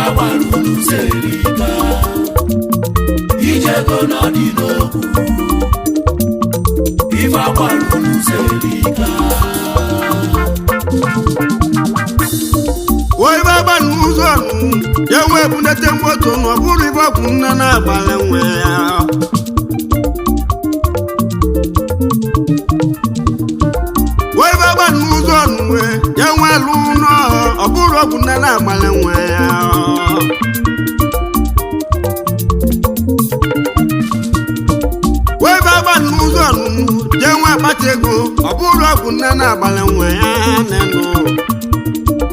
agbalụlụ serika ijego n'ọdị n'okwu ife agbalụlụ serika Oi baba n'ụzọ ya wee bunete moto na ọ bụrụ ibe ọgwụ nne na-agbalị nwe ya Oi baba n'ụzọ ya nwee lụ ụlọ ọ bụrụ ọgwụ nne na-agbalị nwe ya Oi baba n'ụzọ ya nwee akpata ego ọ bụrụ ọgwụ nne na-agbalị nwe ya nenụ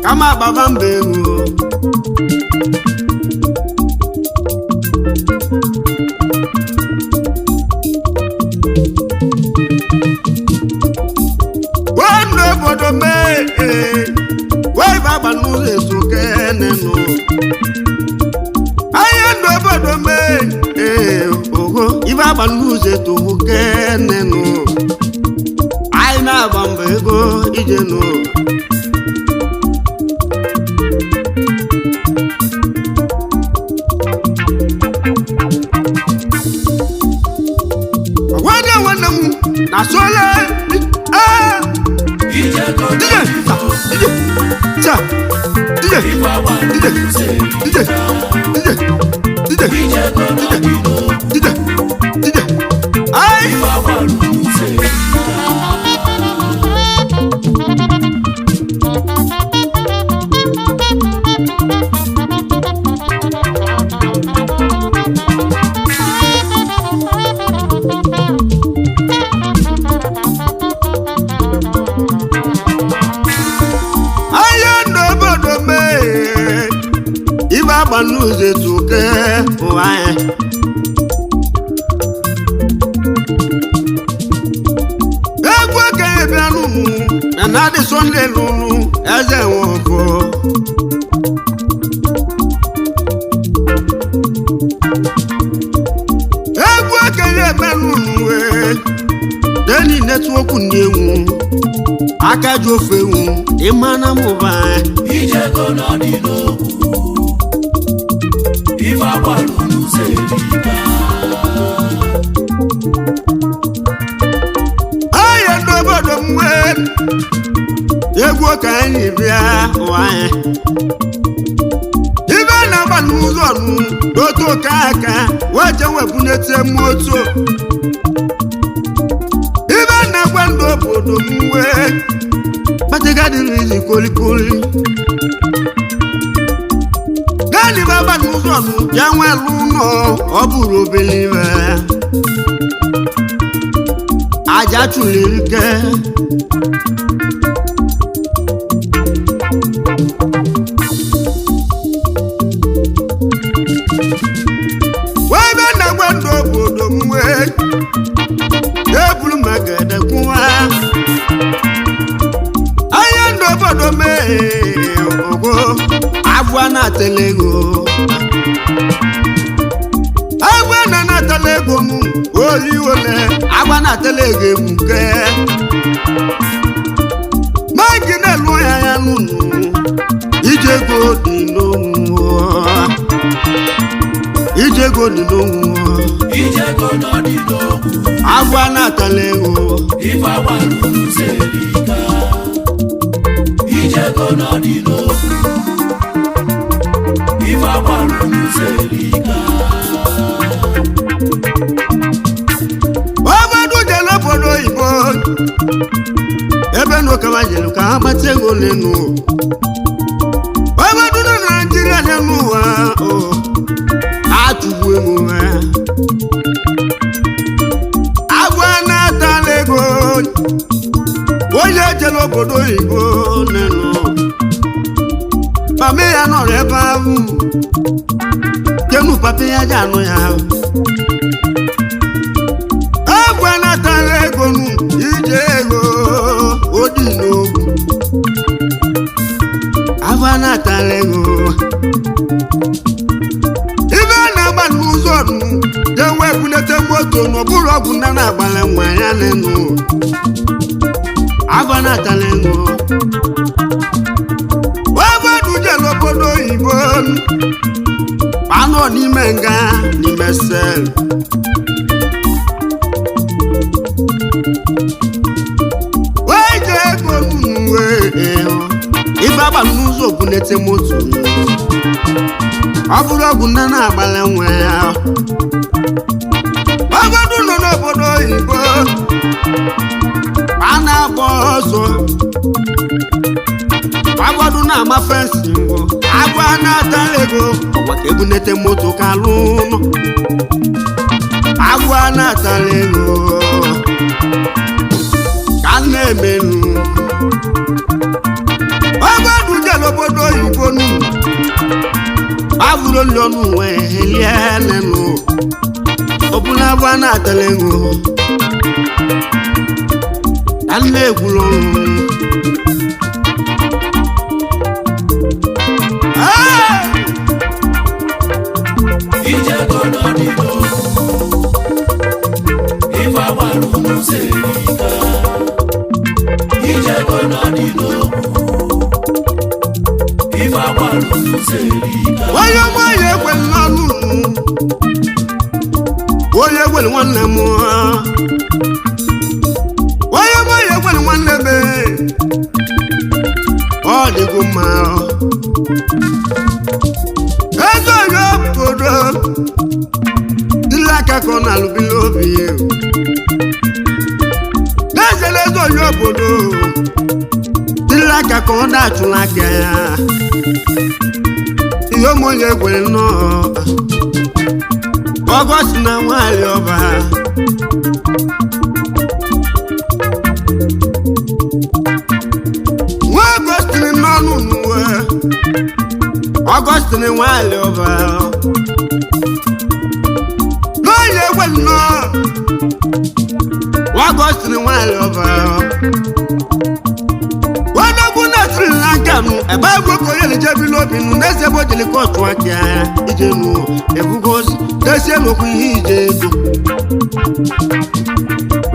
Kama baba mbegu Wano bodo me Wai baba nuze suke nenu Ayando bodo me Ogo Ibaba nuze tuke nenu Aina bambego ijenu Na sole ijego n'ọdị n'okwu ife agbalụlụ serika ijego n'ọdị n'okwu ife agbalụlụ serika Banuze tuke wae Egwa ke bianu na na de sonle lulu eze wofo Egwa ke bianu we Deni network nyewu Akaju ofewu imana muba ijego n'ọdị n'okwu ife agbalụlụ serika Aye n'obodo mwe egwu ka anyị bịa nwanyị Ibe na-agba n'ụzọ n'otu ka aka weje webunete moto Ibe na-agba n'obodo mwe Bategadiri izi kolikoli Gani baba n'ụzọ ya nwee lụnọ ọ bụrụ obelive Aja chulirike Webe na gwendo obodo mwe Ebulu magede kwuwa Aya ndo obodo mee ogo Agwa na telego Agwa na telego mu Oli ole Agwa na telego emuke Magi na lu ya nunu Ijego di n'omu Ijego di n'omu ijego n'ọdị n'okwu Agwa na telego ife agbalụlụ serika ijego n'ọdị n'okwu ife agbalụlụ serika Obodo jelo obodo oyibo Ebe no kawa jelu ka agbata ego lenu Obodo na Nigeria lenu wa Atugbu emume Agwa na-atala ego Onye jelo obodo oyibo lenu Mame ya nọrọ ebe ahụ Kenu papi ya ji anụ ya Agwa na-atala ego ije ego odi n'ogwu Agwa na-atala ego Ibe na-agba n'ụzọ ya wee bunete moto n'ọbụrụ ọgwụ nna na-agbalị nwa ya n'enu Agwa na-atala ego Obodo jelo obodo oyibo Excel weje ego n'uwe ife abalị n'ụzọ okwu na-ete moto ọ bụrụ ọgwụ nne na-agbalị nwe ya ọgọdụ nọ n'obodo oyibo a na-agba ọsọ agwadu na-ama fensi mbụ agwa na-atara ego maka ebunete moto ka alụ ụlọ agwa na-atara ego ka na-emenu agwadu jere obodo oyibo nu abụrụ lọnụ wee helie nenu ọbụla agwa na-atara ego ka na-egwuru ọrụ onye nwanyị ekwe n'ọnụ onye egwere nwanne m onye nwanyị egwere nwanne m ọ dịgo mma ego onye obodo dịla aka ka ọ na-alụbili obi na-ezere ego onye obodo dịla aka ka ọ na-achụla aka ya ihe ụmụnye gwere nnọọ ọgọst na nwanyị ọba nwa ọgọstịn n'ọnụ n'uwe ọgọstịn nwanyị ọba n'onye gwere nnọọ ọgọstịn nwanyị ọba wadogwu na Sri Lanka nụ ebe agwọ ka onye na-ejebi n'obi nụ n'eze bụ ojili kọtụ aka ije nụ ebugo ozi desie n'okwu ihe ije ego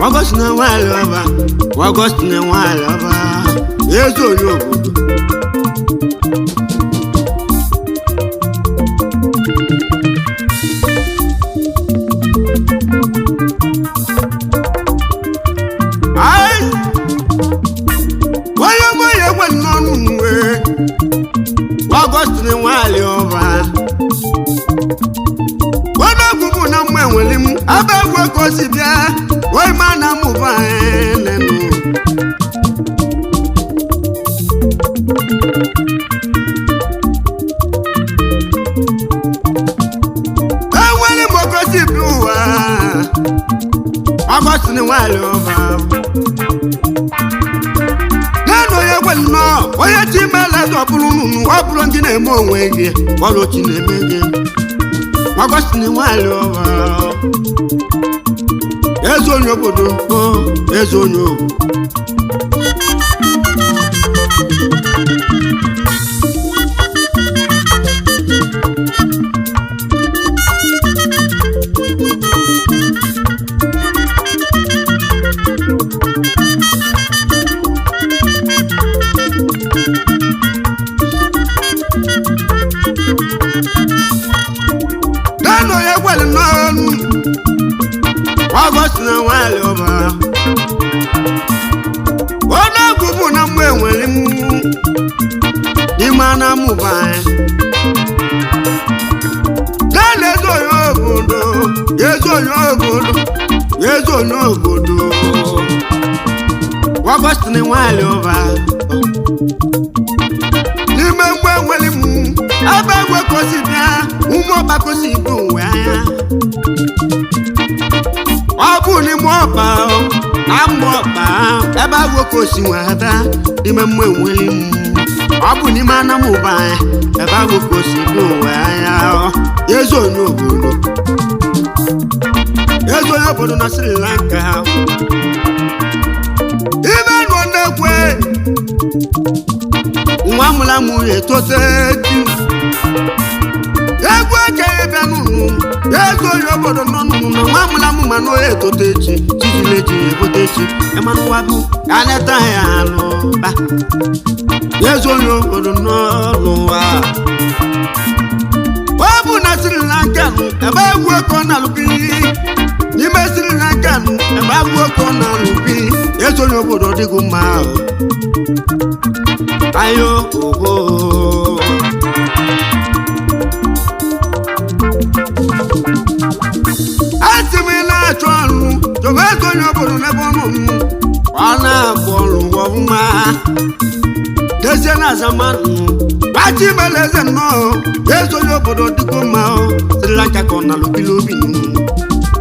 Ọgọst na nwanyị ọba Ọgọst na nwanyị ọba eze onye obodo Ọgọst na nwanyị ọba ọdọgwụ bụ na mma enwere m ebe egwu ka o si bịa wee ma na mụba nenu enwere m okosi bi ụwa Ọgọst na nwanyị ọba onye chi mele ọ bụrụ nnụnụ ọ bụrụ ndị na-eme onwe gị ọrụ chi na-eme gị Ọgọst na nwanyị ọba eze onye obodo eze onye obodo Ọgọst na nwanyị ọba ọdọgwụ bụ na mgbe enwere m n'ime na mụba naanị eze onye obodo eze onye obodo eze onye obodo Ọgọst na nwanyị ọba n'ime mgbe enwere m ebe egwe kosi bịa ụmụ ọba kosi bụ uwe anya ọ bụ n'ime ọba na mgbe ọba ebe agwọ ka osi nwada n'ime mma enwere m ọ bụ n'ime anamụba ebe agwọ ka osi bụ uwe anya eze onye obodo eze onye obodo na Sri Lanka ibe nọ na-ekwe nwa mụla nwunye tote di egwu ekeghị bịa n'ụlọ eze onye obodo nọ n'ụlọ na nwa mụla mụ ma n'onye etote echi chijile ji ebote echi ịmanụwabụ ka neta ya alụba eze onye obodo nọ n'ụwa ọ bụ na Sri Lanka ebe egwu eko na-alụbi n'ime Sri Lanka ebe egwu eko na-alụbi esonye obodo dịgo mma ayo oho atimila achọ ọrụ chọba esonye obodo n'ebe ọnụ ọ na-abụ ọrụ ọfụma dezie na azamanụ gbachi meleze nnọọ esonye obodo dịgo mma Sri Lanka ka ọ na-alụbili obi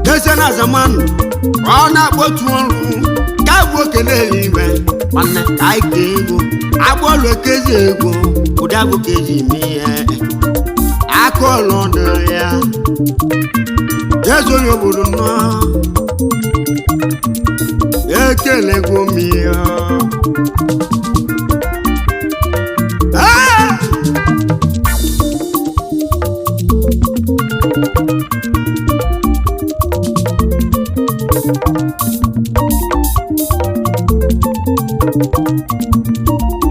dezie na azamanụ ọ na-akpọtu ọrụ ka bụ okele eluigwe nwanne ka anyị ka ego agbọọlụ ekezi ego ụdị abụ ka eji mee ya aka ọlụ dịrị ya esonye obodo nnọọ ekelego m ya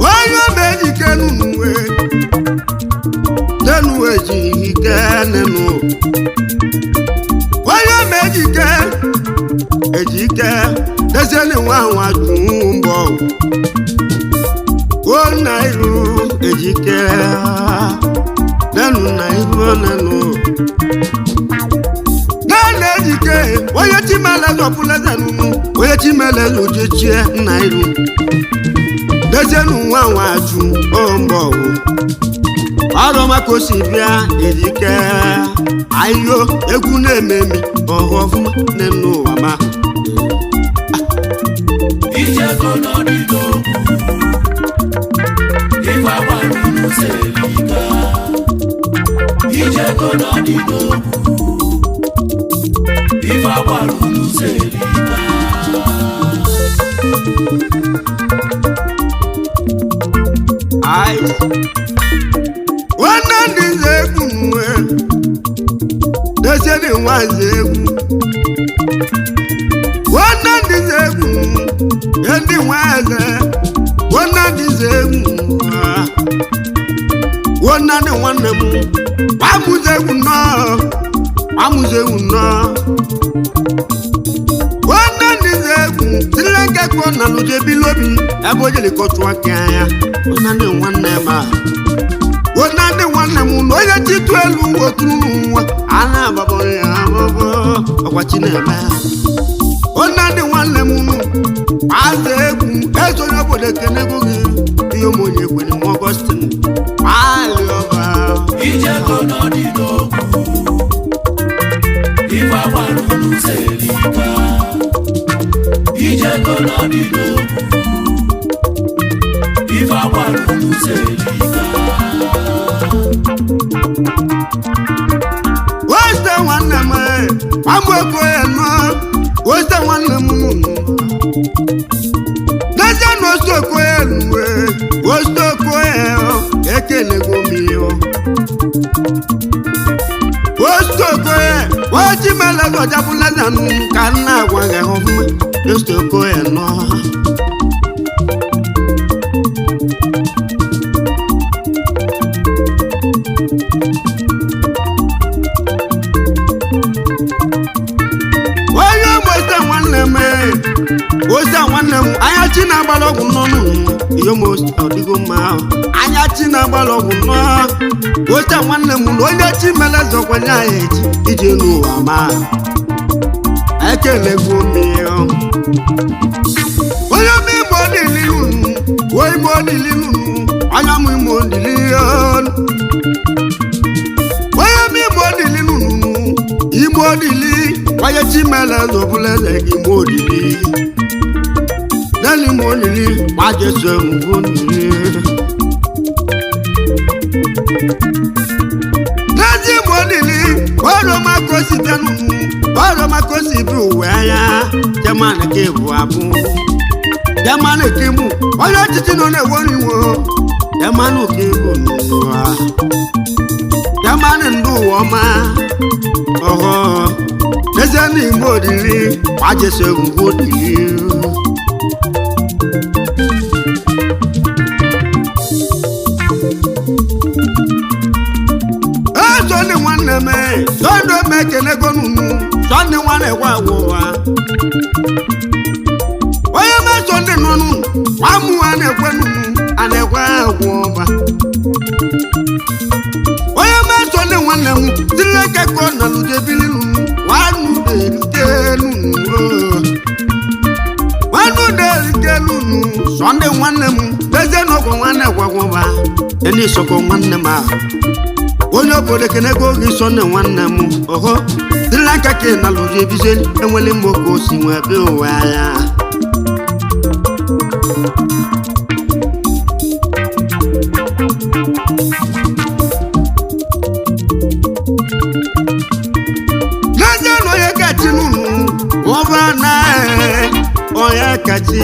onye mejike n'uwe denuwe ji ike nenu onye mejike ejike dezieni nwa nwa juu mbọ o na iru ejike nenu na iru nenu nene ejike onye chimele zọpụleze nunu onye chimele zojechie nna iru dezienu nwa nwa ju o mbọ ọrụ maka osi bịa ejike ayo egwu na-ememi ọhụ ọfụma n'elu ụwa ma Ijeko n'ọdịda okwu ife agbarụ n'ụzọ elika Ijeko n'ọdịda okwu ife agbarụ n'ụzọ elika nwanne ndị nze egwu nwe dezie dị nwa nze egwu nwanne ndị nze egwu ndị nwa eze nwanne ndị nze egwu nwanne ndị nwanne m amụze egwu nnọọ amụze egwu nnọọ nwanne ndị nze egwu Sri Lanka ka ọ na lụje bilobi ebe o jere kọtụ aka ya nwanne ndị nwanne m a nwanne nwanne m na onye chitu elu oturu nwa a na-agbabọ ya agbọbọ ọgwachi na-eme nwanne nwanne m azụ egwu esonye obodo ekenego gị ihe ụmụnye ekwere m Ọgọstin ali ọba Ijeko n'ọdịda okwu ife agbarụ n'ụzọ elika Ijeko n'ọdịda okwu ife agbarụ n'ụzọ elika weste nwanne m amụeko ya nọ weste nwanne m dezie na osteoko ya eluwe osteoko ya ekenego m ihe osteoko ya ochimelego ọjabụlezanụ ka nna agwa gị ọfụma osteoko ya nọ ose nwanne m anya chi na-agbara ọgwụ n'ọnụ ihe m ọdịgo mma ahụ anya chi na-agbara ọgwụ n'ọnụ ose nwanne m na onye chi mere zọkwanye anyị eji ije n'ụwa ma ekelegwu mmiri onye m ime odili unu wee ime odili unu anya m ime odili onye m ime odili unu ime odili onye chi mere zọbụla eze gị ime odili nani mo nili ma je so mo nili nani mo nili oro ma ko si tanu oro ma ko si bu we aya je ma na ke bu abu je ma na ke mu oyo titi no na woni wo je ma no ke bu no wa je ma na ndu wo ma oho nani mo nili ma je so mo nili nwanne nọnụ nwamụ a na-ekwenu a na-ekwe agwụ ọba onye metọle nwanne m tiri eke ka ọ na ludebili nwanụ na-erutelu nwanụ na-erutelu sọnde nwanne m lezie n'ọgwụ nwanne gwagwụba eni sọkọ nwanne m ahụ onye obodo kenego oge sọnde nwanne m oho tiri eke ka na ludebizeli enwele m oke osi nwe be ụwa ya oya kachi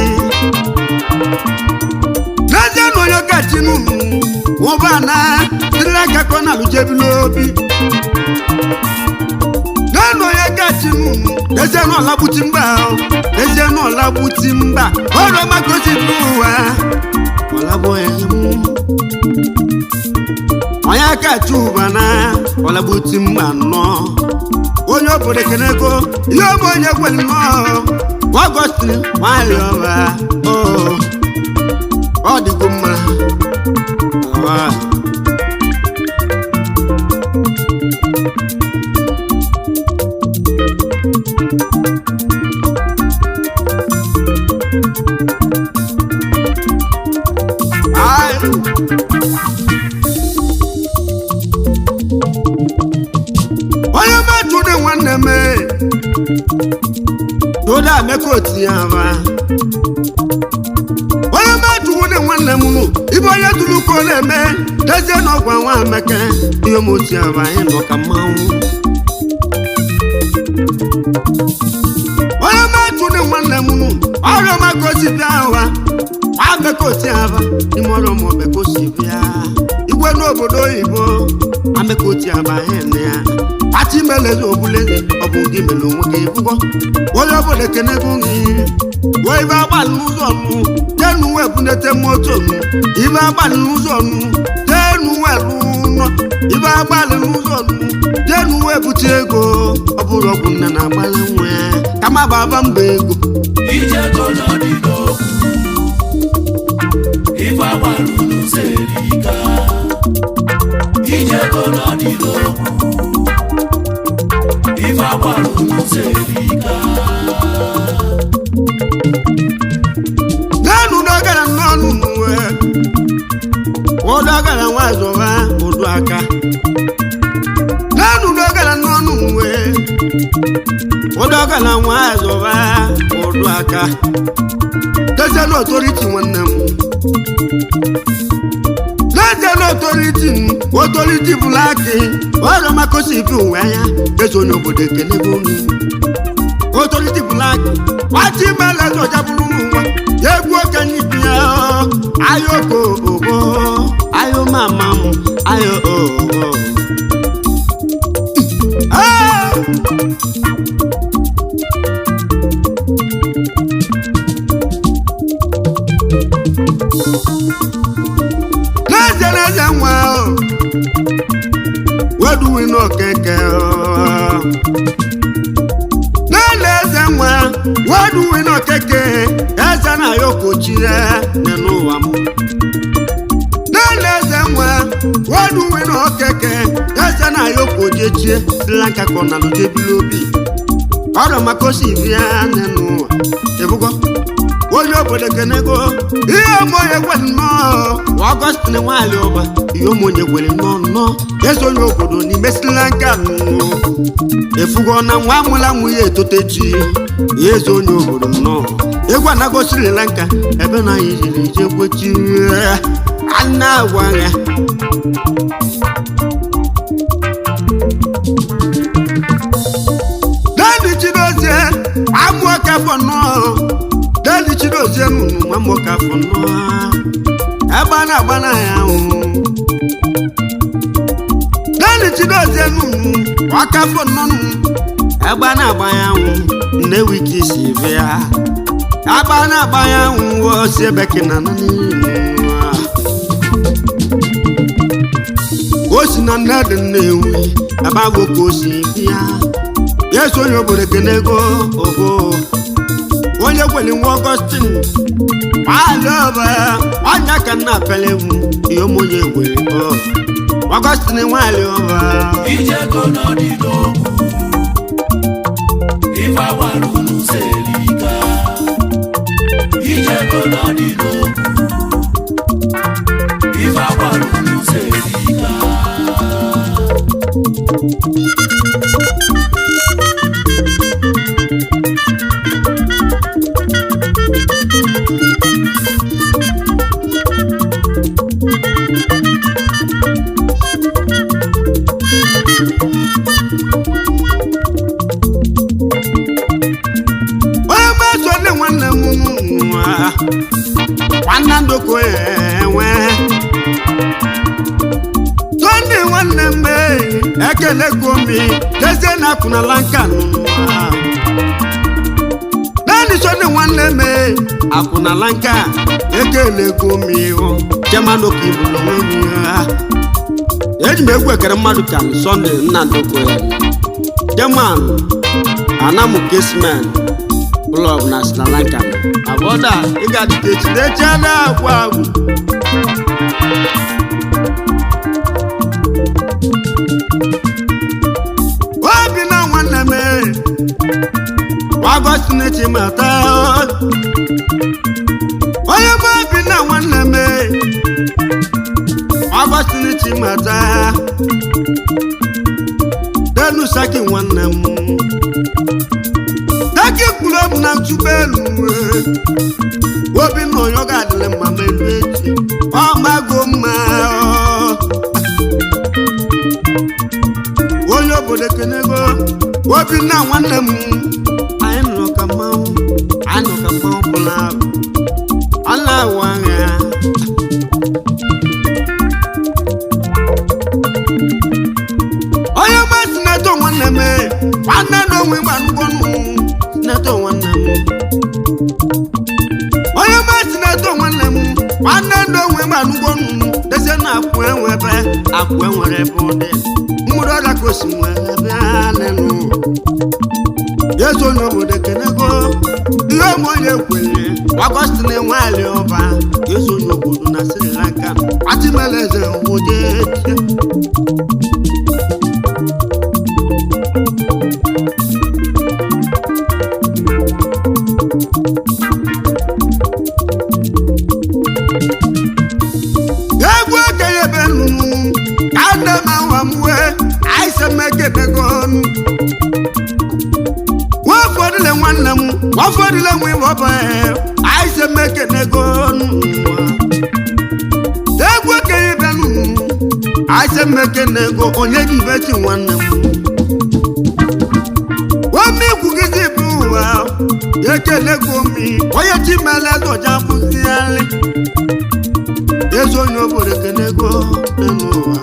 naje no yo kachi nunu obana dilaka kona lujebilobi nano ya kachi nunu naje no labuti mba oro magosi duwa wala boyemu oya kachi ubana wala buti mba no onye obodo kenego ihe ọbụ onye kweli mmụọ wagọstri nwanyị ọba ọ dịgo mma onye metụrụ nwanne m toda mekoti ava onye metụrụ nwanne m ibe onye tụrụ ko na-eme dezie n'ọgwa nwa ameke ihe moti ava anyị nọ ka mmanwụ onye metụrụ nwanne m ọrụ magosi bịa ụwa amekoti ava ime ọrụ ma omekosi bịa igwe n'obodo oyibo amekoti ava anyị na ya ati meleze obuleze ọbụ gị mele onwe gị ekwụkwọ onye obodo kenego gị wee ibe agbalị n'ụzọ nụ tenu wee bunete moto nụ ibe agbalị n'ụzọ nụ tenu wee lụnọ ibe agbalị n'ụzọ nụ tenu wee bute ego ọ bụrụ ọgwụ nne na-agbalị nwe kama baba mba ego ijego n'ọdịdo ife agbalụ n'ụzọ erika ijego n'ọdịdo ife agbalụ n'ụzọ erika nenu dọgara n'ọnụ nwe ụdọgara nwazọba ụdụ aka nenu dọgara n'ọnụ nwe ụdọgara nwazọba ụdụ aka dezelu otoriti nwanne m dezelu otoriti bụlaki ọrụ makosi ibi ụwa ya dezo onye obodo ekelebe unu otoriti bụlaki nwati mele zọjabụrụ n'ụwa ya egwu okenye ibi ya ayo ogo ayo mama m ayo ogo n'eze nwa weduwi n'okeke n'eze nwa weduwi n'okeke eze na yokochire n'ụwa m n'eze nwa weduwi n'okeke eze na yokochechie silanka kọna lujebili obi ọrụ makosi bịa n'ụwa ebugo onye obodo kenego ihe omonye gwere nnọọ ọgọstin nwanyị ọba ihe omonye gwere nnọọ eze onye obodo n'ime silanka efugo na nwa amụla nwunye etotechi ihe eze onye obodo nnọọ egwu anago Sri Lanka ebe na anyị jiri ije gbochi ana agwa ya Dadi Chidozie amụọ kafọ nnọọ Dadi Chidozie nụnụ nwa mụka afọ nnọọ agbana ya ahụ Dadi Chidozie nụnụ waka afọ nnọọ agbana ya ahụ nne wiki si bịa agbana ya ahụ osi ebeke na osi na nne dị nnewi abago ka osi bịa yeso onye obodo kenego ogo onye kweli nwa Ọgọstin alọba ọnya ka nna apelewu ihe omonye gwere Ọgọstin nwanyị ọba ijego n'ọdị n'okwu ife agwara unu selika ijego n'ọdị n'okwu ife agwara unu selika nwanna ndoko enwe Tony nwanne m ekele gomi dezie na akwụnala nka naanị Tony nwanne m akwụnala nka ekele gomi jemanoka ibulu onwe eji m egwu ekere mmadụ ka Sunday nna ndoko jeman anamu kesman club na Sri Lanka aboda iga ditechi na akwa agwu obi na nwanne m Ọgọstin Chimata onye m obi na nwanne m Ọgọstin Chimata denu saki nwanne m Taki club na Chubelu obi no yoga adịle mma melu echi ọ mago mma onye obodo kenego obi na nwanne m anyị nọ ka mmanwụ pụla ọ na-awụ anya onye masị na-eto nwanne m nwanne na onwe gbanụgwọnụ na-eto nwanne m onye masị na-eto nwanne m nwanne na onwe gbanụgwọnụ dezie na akwụ enwere ebe ụdị mkpụrụ ọrịa ka o si nwere ebe anịnụ yezu onye obodo kenego ihe omonye kwere Ọgọstin nwanyị ọba yezu onye obodo na Sri Lanka atimeleze oje egwu okenye be nnụnụ ka nne m awa m wee aisemekenego wafọdụle nwanne m wafọdụle nwe ọba aisemekenego egwu okenye be nnụnụ aisemekenego onye ji beti nwanne m omi kwugizi bụ ụwa ekelego mi onye chimele doja bụziali yezu onye obodo kenego n'ụwa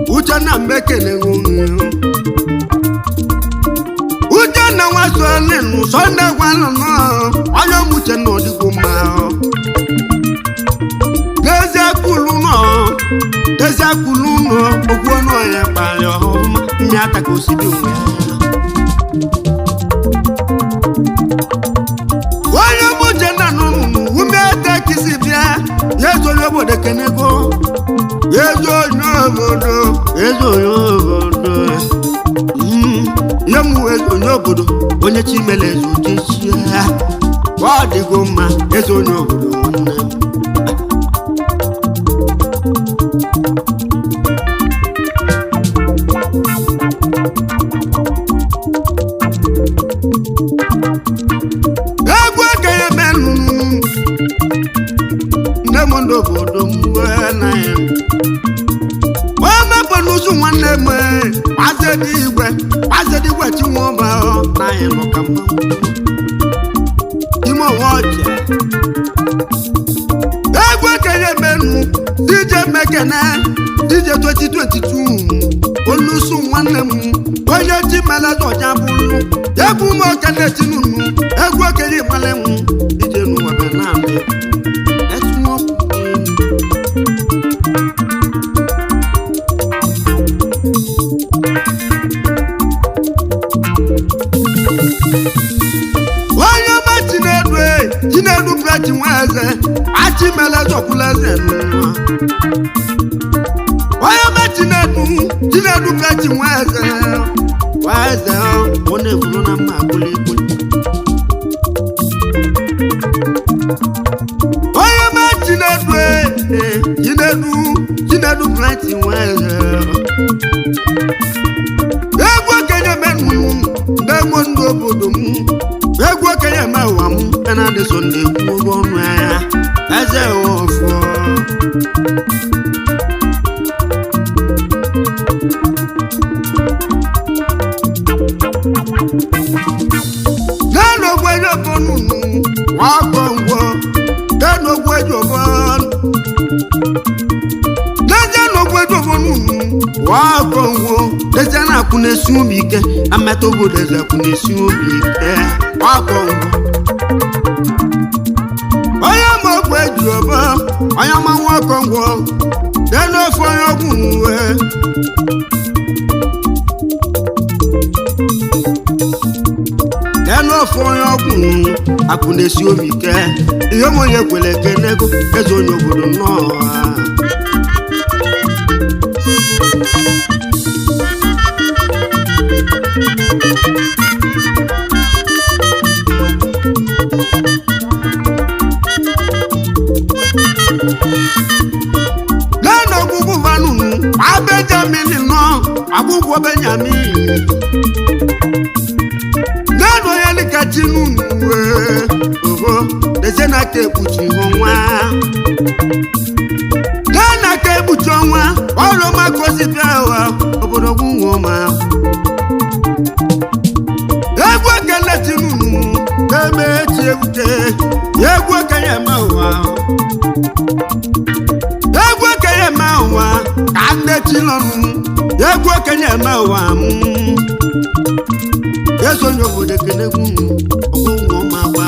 Uchenna mbekenego Uchenna wasolenu Sunday gwanụnụ onye Uchenna ọdịgo mma Dezie kwulu nọ okwu ọnụ onye kpali ọhụma nye aka ka osibi onwe onye Uchenna nụnụ ume ete kisi bịa yezu onye obodo kenego yezu onye obodo nye m eze onye obodo onye chimele eze ochechi ya ọ dịgo mma eze onye obodo nwanne m egwu okenye menụ nne m ndị obodo m wee na ya igwe tí wọ́n bá ọ láyé lọ́ka mọ́ ìmọ̀ wọ́n jẹ́ egwu kẹyẹ mẹ́nu DJ Mekene DJ 2022 olùsùn nwanne m onye tí mẹ́lẹ́dọ̀ já búrú egwu mọ́ kẹ́lẹ́ tinúnu egwu kẹyẹ mẹ́lẹ́ m DJ nu wẹ̀bẹ̀ náà lẹ́ ẹ̀sùn wọn onye ọma Chinedu Brett Nweze achị melezo kwuleze n'ụwa onye ọma Chinedu Brett Nweze ọ na-eburu na mma akụlikuli onye ọma Chinedu Brett Nweze egwu okenye menu na-egbo ndụ obodo m egwu okenye eme ụwa m na-adịso na-ekwu ụgwọ ọnụ ahịa eze ọfọ n'enogwu eji ọbọnụnụ ọkọ ngwọ n'enogwu eji ọbọnụ n'enogwu eji ọbọnụnụ ọkọ ngwọ eze na-akwụ na-esi obi ike ameta obodo eze akwụ na-esi obi ike ọkọ ngwọ onye ma ọgwụ eji ọbọ onye ma nwa ọkọ ngwọ n'ofe onye ọgwụ uwe n'ofe onye ọgwụ akwụ na-esi obi ike ihe m onye kwere eke n'ego eze onye obodo nnọọ lẹ́nu ọgbùgbù vanù Benjamin nọ agbùgbù Benjamin lẹ́nu onye dịka Tinubu oho leze na aka ekpuchi ọnwa lẹ́nu aka ekpuchi ọnwa ọrụ maka osipịa ụwa obodo gwụnwe ọma egwu ekele Tinubu eme echi ewute egwu okenye eme ụwa egwu okenye eme ụwa ka nne chilọnụ egwu okenye eme ụwa m esonye obodo ekenegwu ọgwụgwọ ọma gba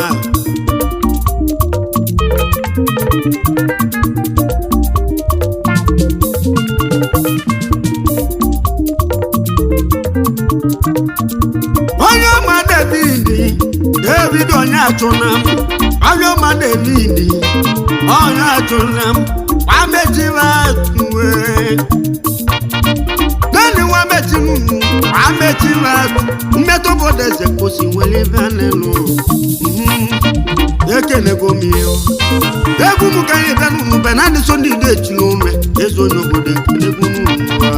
onye ọma David onye achụna m onye ọma David onye achụna m mmetụ obodo eze kwụsị nwere ebe a na-elu ekenego m ihe egwu m ka anyị bịa n'ụmụbe na adịso ndị ide echiri ome eze onye obodo ekenego n'ụwa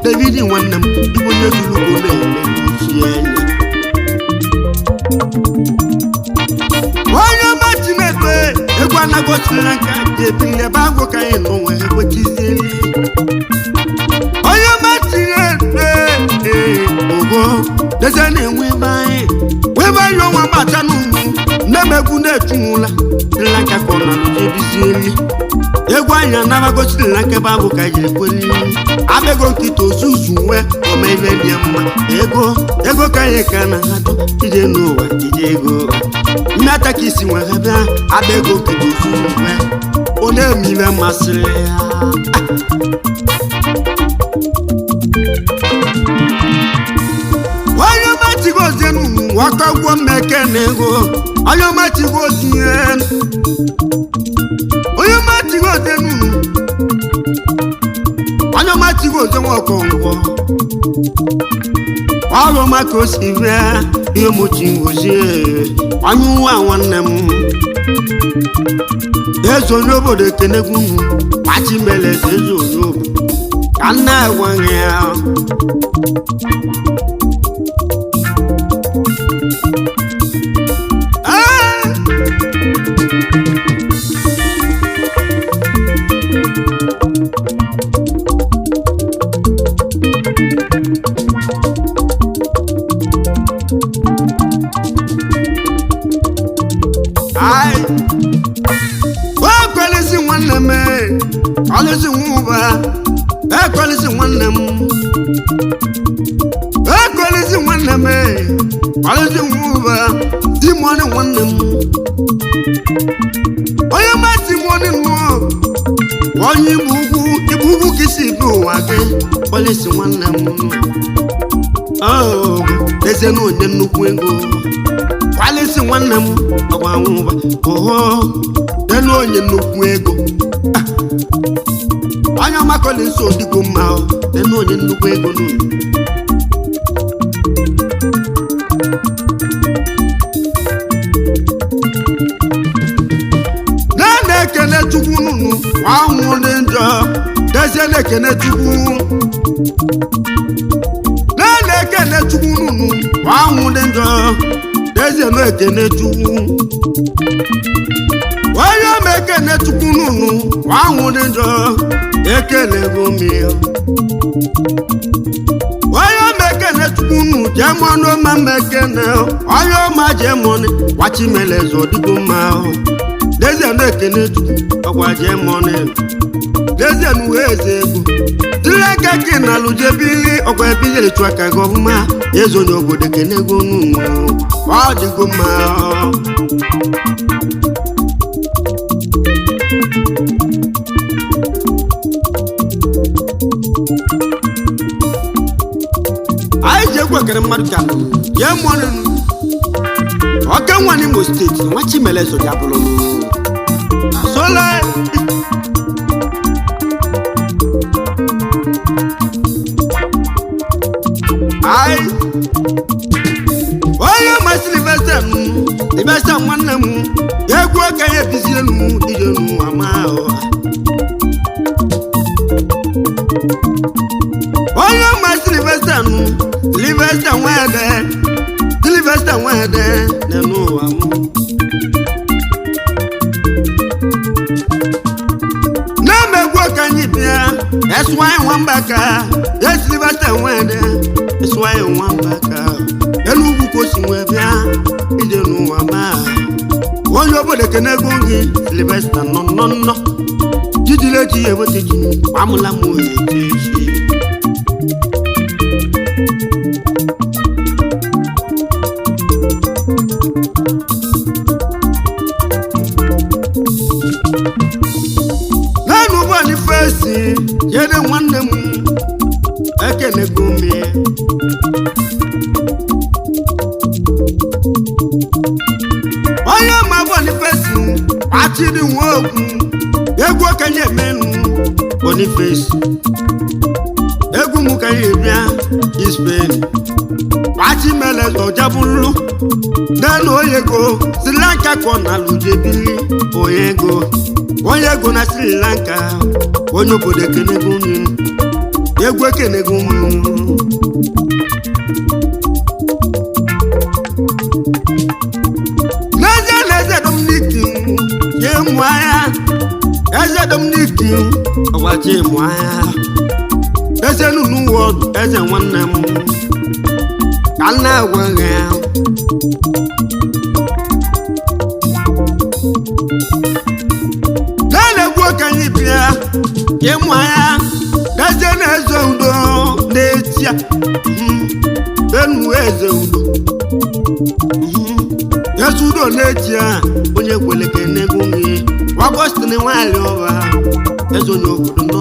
David nwanne m igbo onye dulugo na-eme n'uchie enye onye ọma Chineke egwu anagosila nka ji ebili ebe agwụ ka anyị n'onwe ekwechizieli onye ọma Chineke ogo deze na-enwe ebe anyị ọnwa gbata n'ugwu na-emegwu na-etunwụla dịla nka ka ọ na-alụji ebizieli egwu anyị anabagosila nka ebe agwụ ka anyị ekweli abego nkịta ozuzu nwe omebe dị mma ego ka anyị ka na-atụ ije n'ụwa ije ego mmeta ka isi nwere bịa abego nkịta ozuzu nwe ọ na-eme ihe masịrị ya onye ọma Chigozie nwaka gwọ Mekene ego onye ọma Chigozie onye ọma Chigozie onye ọma Chigozie nwakọ ngwọ ọrụ maka o si bịa ihe mochi ngozie onye nwa nwanne m eze onye obodo ekenegwu m machi mele eze onye obodo ka nna agwaghị ya ekolisi nwanne m ekolisi nwanne m ọlụzi nwụba Timoni nwanne m onye ma Timoni nụ onye igbu ugwu ka isi bi ụwa gị polisi nwanne m eze na onye nnukwu ego polisi nwanne m ọgwa nwụba elu onye nnukwu ego onye ọma polisi odigo mma elu onye nnukwu ego na-ekene Chukwu nụnụ anwụ dị njọ dezie na-ekene Chukwu na-ekene Chukwu nụnụ anwụ dị njọ dezie na-ekene Chukwu onye ma ekene Chukwu nụnụ anwụ dị njọ ekele bụ mmiri onye ma ekene Chukwu nụ jemọnụ ma mekene onye ọma jemọnụ wachimeleze ọdịgo mma dezie na-ekene Chukwu ọgwa jemọnụ dezie na uwe eze ego dileka gị na alụjebili ọgwa ebijere chụ aka gị ọfụma ezonye obodo kenego nụnụ ọ dịgo mma anyị ji egwu ekere mmadụ ka jemọnụ ọka nwa n'Imo steeti nwa Chimeleze Ọjabụlụ sola ai onye ma Sylvester nwanne m egwu okenye bizienu ijenu ama onye ma Sylvester nwede n'enu ụwa m na-emegwu okenye bịa eswanyị nwambaka Sylvester nwede eswanyị nwambaka elu ugwu ka o si nwee bịa ije n'ụwa ma onye obodo kenego gị Sylvester nọ jijile ji ya eweta ji amụla m oyi n'enu Boniface jede nwanne m ekenego me onye ma Boniface achịrị nwa okwu egwu okenye emenu Boniface egwu m ka ya bịa Spain Chimeleze Ọjabụlụ n'elu onye ego Sri Lanka ka ọ na-alụjebili onye ego na Sri Lanka onye obodo ekenego egwu ekenego n'eze Dominic ye mụ anya eze Dominic ọgbachi mụ anya eze nunu wọdụ eze nwanne m ka na-agwa gị na-egwu okenye bịa ye mụ anya eze na-eze udo na-etia enu eze udo eze udo na-etia onye kweleke n'egwu gị Augustine nwanyị ọba eze onye obodo nọ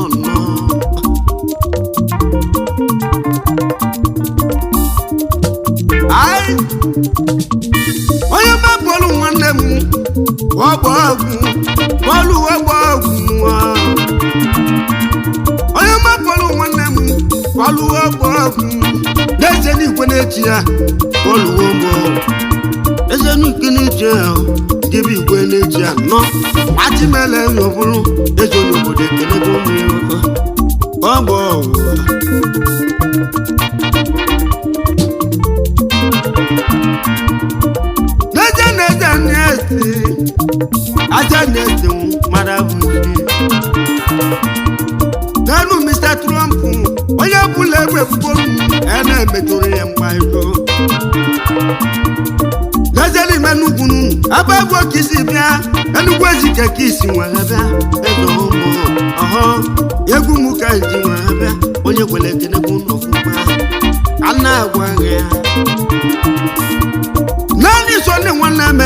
onye mabụlụ nwanne m ọgba ọgwụ bọọlụ ọgba ọgwụ onye mabụlụ nwanne m bọọlụ ọgba ọgwụ n'eze n'igwe na-echi ya bọọlụ ọgba eze n'ike na-echi ya debe igwe na-echi ya nọ Chimeleze Ọjabụlụ eze onye obodo ekenego ọgba ọgwụ aja na-ese mara abụchi n'elu Mr. Trump onye ọbụla egbe ebugbolu na-emetụrụ ya mgbairo n'ezie n'ime nnukwu ebe egwu ka isi bịa Enugwu Ezike ka isi nwere bịa eze ụmụ ọhọ egwu m ka ji nwa bịa onye kwere ekene bụ n'ọfụma ka nna agwa ya naanị sonne nwanne m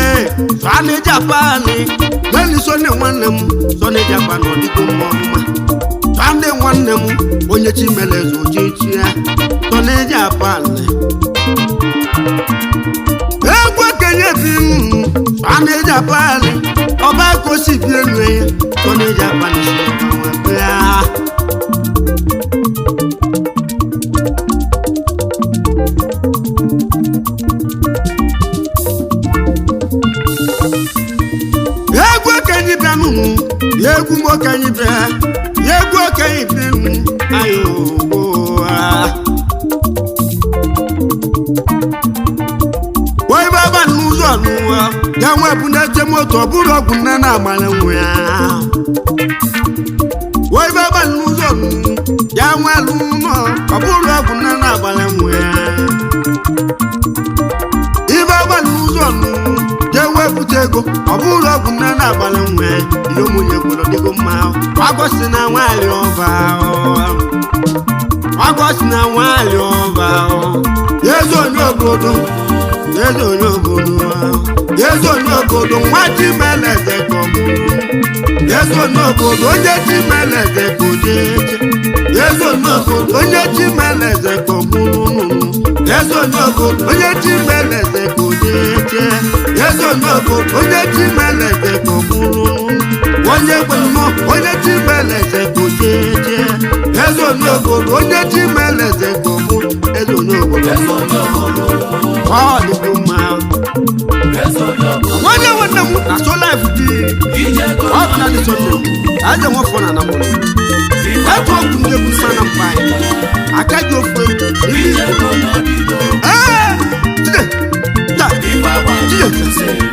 so a na-eji apani naanị sonne nwanne m so na-eji apani ọdịgo mma ọmụma so ndị nwanne m onye chimeleze ochechi ya so na-eji apani egwu okenye bi so a na-eji apani ọba kosi bi elu ya so na-eji apani so ọba bịa egwu okenye bịa n'ụmụ egwu m okenye bịa egwu okenye bịa n'ụmụ ayo wee baba n'ụzọ n'ụwa ya nwebụ na-eche moto ọ bụrụ ọgwụ nne na-agbara nwe ya wee baba n'ụzọ ya nwelu ụlọ ọ bụrụ ọgwụ nne na-agbara nwe ya ibe ọgba n'ụzọ je wepụta ego ọ bụrụ ọgwụ nne na-agbara nwe ihe ụmụnye gwọrọ dịgo mma agọsi na nwaanyị ọba agọsi na nwaanyị ọba eze onye obodo eze onye obodo eze onye obodo nwa chimeleze ka ọ bụrụ eze onye obodo onye chimeleze ka o jeje eze onye obodo onye chimeleze ka ọ bụrụ eze onye obodo onye chimeleze ka o jeje eze onye obodo onye chimeleze ka ọ bụrụ onye kwe mmụọ onye chimeleze ka o jeje eze onye obodo onye chimeleze ka ọ bụrụ eze onye obodo ọ dịgo mma nwanne nwanne m na so life dị ọ bụ na dị sonde aje nwafọ na na mụrụ etu ọgwụ ndị egwu sa na mba anyị aka gị ofu egwu jide ta jide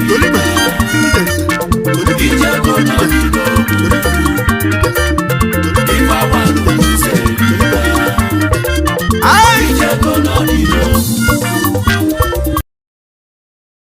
tolibe jide tolibe